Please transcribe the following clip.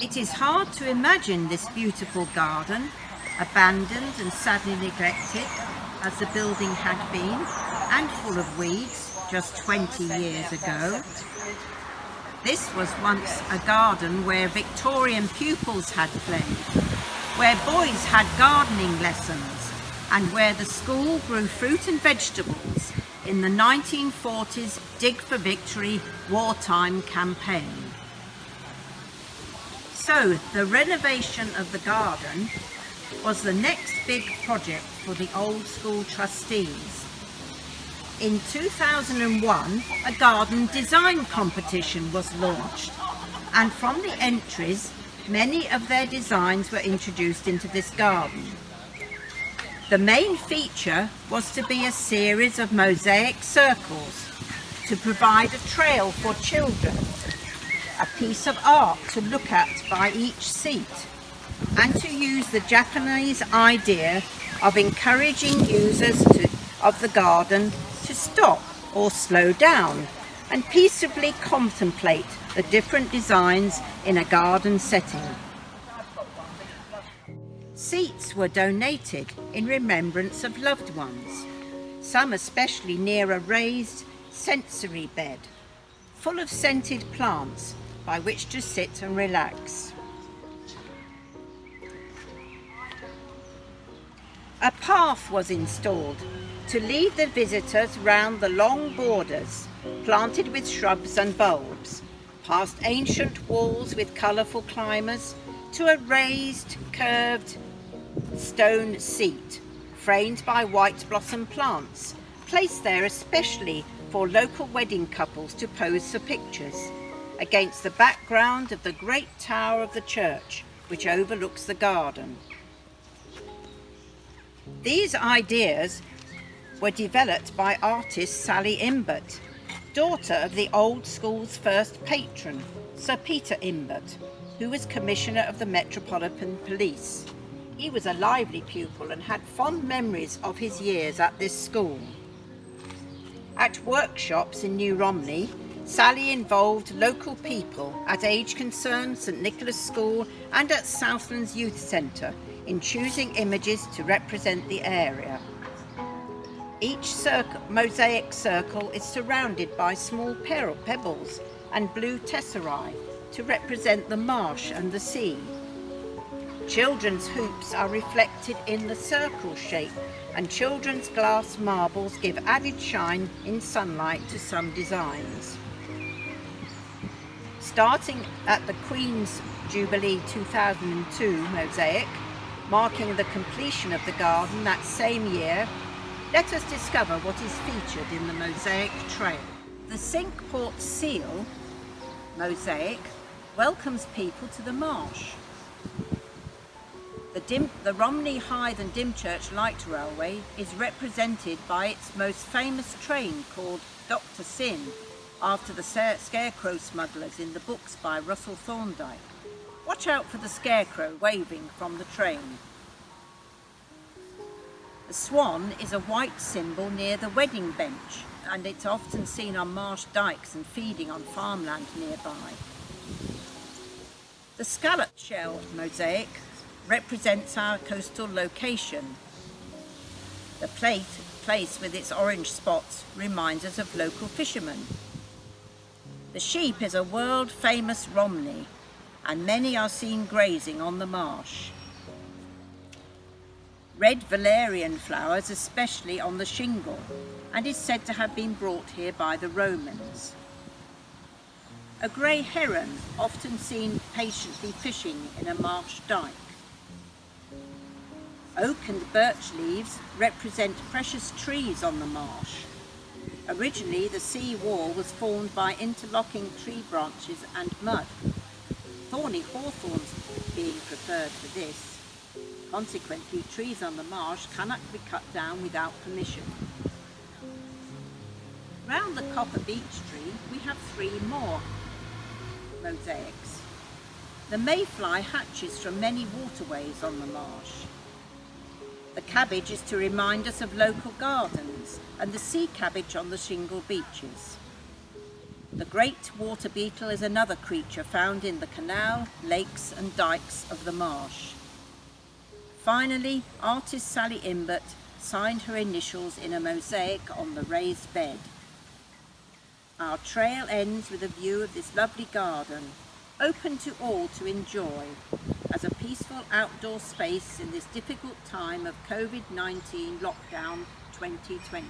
It is hard to imagine this beautiful garden, abandoned and sadly neglected as the building had been, and full of weeds just 20 years ago. This was once a garden where Victorian pupils had played, where boys had gardening lessons, and where the school grew fruit and vegetables in the 1940s Dig for Victory wartime campaign. So the renovation of the garden was the next big project for the old school trustees. In 2001, a garden design competition was launched, and from the entries, many of their designs were introduced into this garden. The main feature was to be a series of mosaic circles to provide a trail for children, a piece of art to look at by each seat, and to use the Japanese idea of encouraging users of the garden to stop or slow down and peaceably contemplate the different designs in a garden setting. Seats were donated in remembrance of loved ones, some especially near a raised sensory bed, full of scented plants by which to sit and relax. A path was installed to lead the visitors round the long borders, planted with shrubs and bulbs, past ancient walls with colourful climbers, to a raised, curved stone seat, framed by white blossom plants, placed there especially for local wedding couples to pose for pictures, against the background of the great tower of the church, which overlooks the garden. These ideas were developed by artist Sally Imbert, daughter of the old school's first patron, Sir Peter Imbert, who was Commissioner of the Metropolitan Police. He was a lively pupil and had fond memories of his years at this school. At workshops in New Romney, Sally involved local people at Age Concern, St Nicholas School and at Southlands Youth Centre in choosing images to represent the area. Each mosaic circle is surrounded by small pebbles and blue tesserae to represent the marsh and the sea. Children's hoops are reflected in the circle shape, and children's glass marbles give added shine in sunlight to some designs. Starting at the Queen's Jubilee 2002 mosaic, marking the completion of the garden that same year, let us discover what is featured in the mosaic trail. The Cinque Port Seal mosaic welcomes people to the marsh. The Romney Hythe and Dymchurch Light Railway is represented by its most famous train called Dr. Sin, after the scarecrow smugglers in the books by Russell Thorndike. Watch out for the scarecrow waving from the train. The swan is a white symbol near the wedding bench, and it's often seen on marsh dykes and feeding on farmland nearby. The scallop shell mosaic represents our coastal location. The place with its orange spots reminds us of local fishermen. The sheep is a world-famous Romney, and many are seen grazing on the marsh. Red valerian flowers, especially on the shingle, and is said to have been brought here by the Romans. A grey heron, often seen patiently fishing in a marsh dike. Oak and birch leaves represent precious trees on the marsh. Originally, the sea wall was formed by interlocking tree branches and mud, thorny hawthorns being preferred for this. Consequently, trees on the marsh cannot be cut down without permission. Round the copper beech tree, we have 3 more mosaics. The mayfly hatches from many waterways on the marsh. The cabbage is to remind us of local gardens, and the sea cabbage on the shingle beaches. The great water beetle is another creature found in the canal, lakes and dikes of the marsh. Finally, artist Sally Imbert signed her initials in a mosaic on the raised bed. Our trail ends with a view of this lovely garden, open to all to enjoy, as a peaceful outdoor space in this difficult time of COVID-19 lockdown 2020.